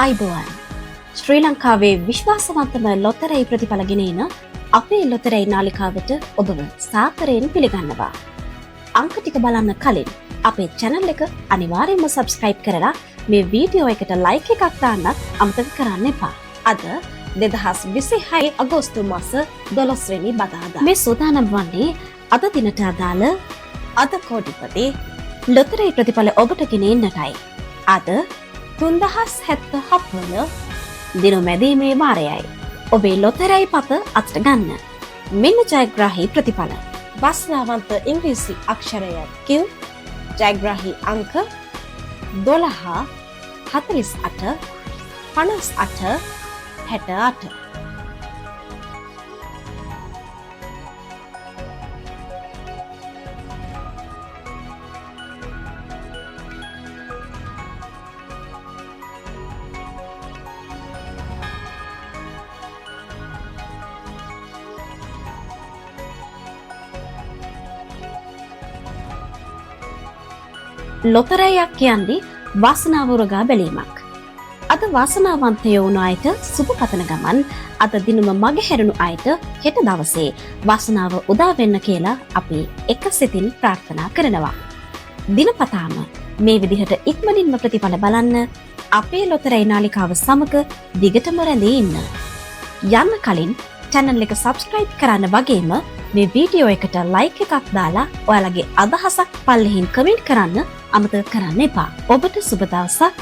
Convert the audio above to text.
අයිබෝවන් ශ්‍රී ලංකාවේ විශ්වාසවන්තම ලොතරැයි ප්‍රතිඵල ගෙන එන අපේ ලොතරැයි නාලිකාවට ඔබව සාදරයෙන් පිළිගන්නවා. අංක ටික බලන්න කලින් අපේ channel එක අනිවාර්යයෙන්ම subscribe කරලා මේ වීඩියෝ එකට like එකක් දාන්නත් අමතක කරන්න එපා. අද 2026 අගෝස්තු මාස 12 වෙනි බදාදා. මේ සූදානම් වන්නේ අද දිනට අදාළ අද කෝටිපති ලොතරැයි ප්‍රතිඵල ඔබට ගෙන එන්නටයි. අද 3077 වන දිනමැදීමේ වාරයයි. ඔබේ ලොතරැයි පත අතට ගන්න. මෙන්න ජයග්‍රාහී ප්‍රතිඵල. වාසනාවන්ත ඉංග්‍රීසි අක්ෂරය Q, ජයග්‍රාහී අංක 12, 48, 58, 68. ලොතරැයියක් කියන්නේ වාසනාව උරගා බැලීමක්. අද වාසනාවන්තයෝ වුණු අයට සුබ පතන ගමන් අද දිනම මගහැරුණු අයට හෙට දවසේ වාසනාව උදා වෙන්න කියලා අපි එක සිතින් ප්‍රාර්ථනා කරනවා. දිනපතාම මේ විදිහට ඉක්මනින්ම ප්‍රතිඵල බලන්න අපේ ලොතරැයි නාලිකාව සමග දිගටම රැඳී ඉන්න. යන්න කලින් channel එක subscribe කරන්න වගේම මේ වීඩියෝ එකට like එකක් දාලා ඔයාලගේ අදහසක් පල්ලෙහින් comment කරන්න අමතක කරන්න එපා. ඔබට සුබ දවසක්.